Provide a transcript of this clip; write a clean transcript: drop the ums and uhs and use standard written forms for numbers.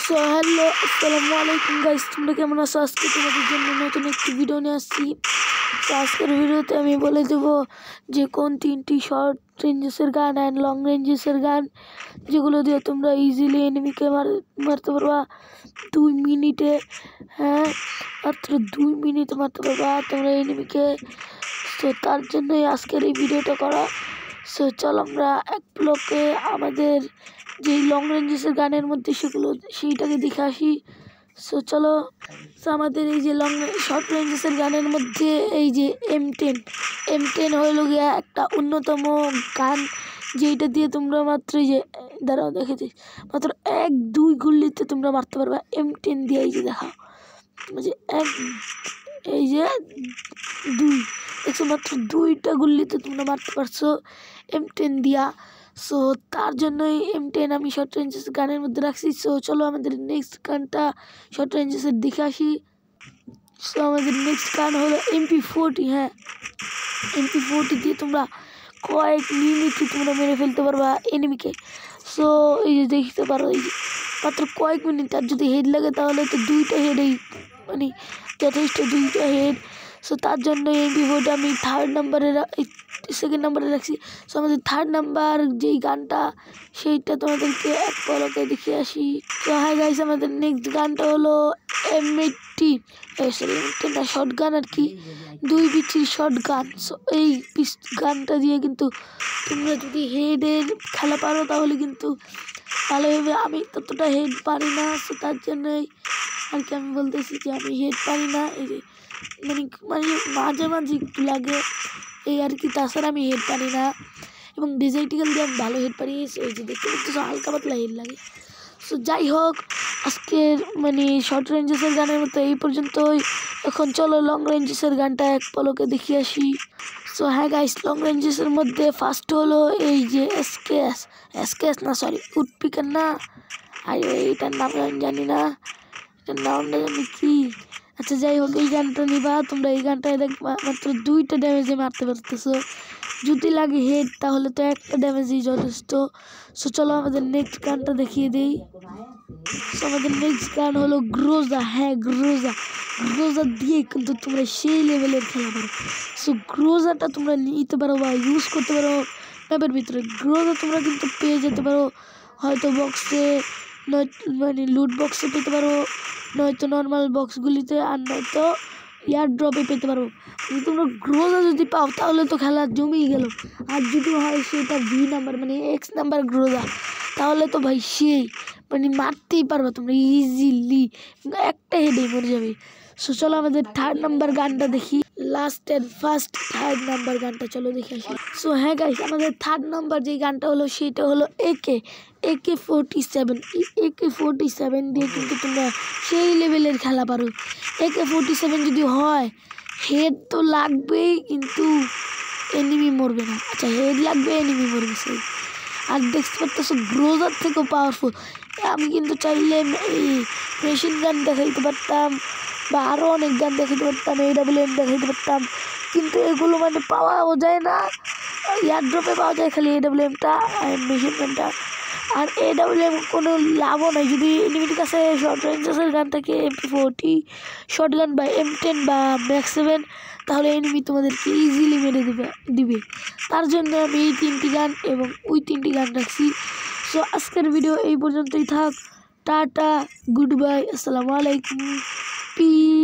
So hello আসসালামু আলাইকুম guys, তোমরা কেমন আছো? আজকে তোমাদের জন্য নতুন একটি ভিডিও নিয়ে আসছি। তো আজকের ভিডিওতে আমি বলে দেবো যে কোন তিনটি শর্ট রেঞ্জেসের গান অ্যান্ড লং রেঞ্জেসের গান যেগুলো দিয়ে তোমরা ইজিলি এনিমিকে মারতে পারবা 2 মিনিটে। হ্যাঁ, মাত্র 2 মিনিটে মারতে পারবা তোমরা এনিমিকে। তো তার জন্যই আজকের এই ভিডিওটা করা। সো চলো আমরা এক ব্লকে আমাদের যে লং রেঞ্জেসের গানের মধ্যে সেইটাকে দেখে আসি। সো চলো, আমাদের এই যে শর্ট রেঞ্জেসের গানের মধ্যে এই যে M10 হইল গিয়া একটা অন্যতম গান, যেটা দিয়ে তোমরা মাত্র দাঁড়াও দেখেছি মাত্র 1-2 গুলিতে তোমরা মারতে পারবা M10 দিয়ে। এই যে দেখাও, এই যে 2 দেখছো, মাত্র 2টা গুলিতে তোমরা মারতে পারছো M10 দিয়া। সো তার জন্যই M10 আমি শর্ট রেঞ্জেস গানের মধ্যে রাখছি। সো চলো আমাদের নেক্সট গানটা শর্ট রেঞ্জেসের দিকে আসি। সো আমাদের নেক্সট গান হলো MP40। হ্যাঁ, MP40 দিয়ে তোমরা কয়েক মিনিটে তোমরা মেরে ফেলতে পারবা এনিমিকে। সো এই যে দেখতে পারো, এই যে মাত্র কয়েক মিনিট, আর যদি হেড লাগে তাহলে তো 2টা হেডেই মানে যথেষ্ট, 2টা হেড। সো তার জন্য MP40 আমি সেকেন্ড নাম্বারে রাখছি। সো আমাদের থার্ড নাম্বার যেই গানটা সেইটা তোমাদেরকে এক পলকে দেখে আসি। তো হ্যাঁ গাইস, আমাদের নেক্সট গানটা হলো M80 না, শর্ট গান আর কি, 2 বিচির শর্ট গান। সো এই গানটা দিয়ে কিন্তু তোমরা যদি হেডের খেলা পারো তাহলে কিন্তু ভালো হবে। আমি ততটা হেড পারি না, সো তার জন্যই আর কি আমি বলতেছি যে আমি হেড পারি না। এই যে মানে মাঝে মাঝে একটু লাগে এই আর কি, তাছাড়া আমি হেড পারি না। এবং ডিজাইটিক্যাল দিয়ে আমি ভালো হেড পারি। এই যে দেখতে পাচ্ছ হালকা পাতলা হেড লাগে। সো যাই হোক, আজকের শর্ট রেঞ্জেসের গানের মতো এই পর্যন্তই। এখন চলো লং রেঞ্জেসের গানটা এক পলকে দেখে আসি। সো হ্যাঁ গাইস, লং রেঞ্জেসের মধ্যে ফার্স্ট হলো এই যে এসকেএস না, সরি, উডপিকার না, আর এইটার নাম আমি জানি না, এটার নামটা জানি কি। আচ্ছা যাই হোক, এই গানটা নিবা তোমরা। এই গানটায় দেখবা মাত্র 2টা ড্যামেজে মারতে পারতেছো। যদি লাগে হেড তাহলে তো একটা ড্যামেজই যথেষ্ট। সো চলো আমাদের নেক্সট গানটা দেখিয়ে দিই। সো আমাদের নেক্সট গান হলো গ্রোজা। হ্যাঁ, গ্রোজা দিয়ে কিন্তু তোমরা সেই লেভেলের খেলা পারো। সো গ্রোজাটা তোমরা নিতে পারো বা ইউজ করতে পারো ম্যাপের ভিতরে। গ্রোজা তোমরা কিন্তু পেয়ে যেতে পারো হয়তো বক্সে, লুট বক্সে পেতে পারো, নয়তো নর্মাল বক্সগুলিতে, আর নয়তো এয়ার ড্রপে পেতে পারো। তোমরা গ্রোজা যদি পাও তাহলে তো খেলা জমেই গেল। আর যদি হয় সেটা ভি নাম্বার এক্স নাম্বার গ্রোজা, তাহলে তো ভাই সেই মারতেই পারবে তোমরা ইজিলি, একটা হেডেই মরে যাবে। সো চলো আমাদের থার্ড নাম্বার গানটা দেখি, last and first third number গানটা চলো দেখে আসি। সো হ্যাঁ গাইস, আমাদের থার্ড নাম্বার যে গানটা হলো সেটা হলো AK47। AK47 দিয়ে কিন্তু তোমরা সেই লেভেলের খেলা পারো। AK47 যদি হয়, হেড তো লাগবেই কিন্তু এনিমি মরবে না। আচ্ছা, হেড লাগবে, এনিমি মরবে সেই। আর দেখতে পারতেছো গ্রোজার থেকেও পাওয়ারফুল। আমি কিন্তু চাইলে এই মেশিন গান দেখাইতে পারতাম বা আরও অনেক গান দেখাইতে পারতাম, AWM দেখাইতে পারতাম, কিন্তু এগুলো পাওয়াও যায় না। এয়ার ড্রপে পাওয়া যায় খালি AWMটা আর মেশিন গানটা। আর AWM কোনো লাভও নাই যদি এনিমির কাছে শর্ট রেঞ্জেসের গান থাকে, MP40 শর্ট গান বা M10 বা ম্যাক্স 7, তাহলে এনিমি তোমাদেরকে ইজিলি মেরে দিবে। তার জন্য আমি এই 3টি গান এবং ওই 3টি গান রাখছি। সো আজকের ভিডিও এই পর্যন্তই থাক। টাটা, গুড বাই, আসসালামু আলাইকুম, পিস।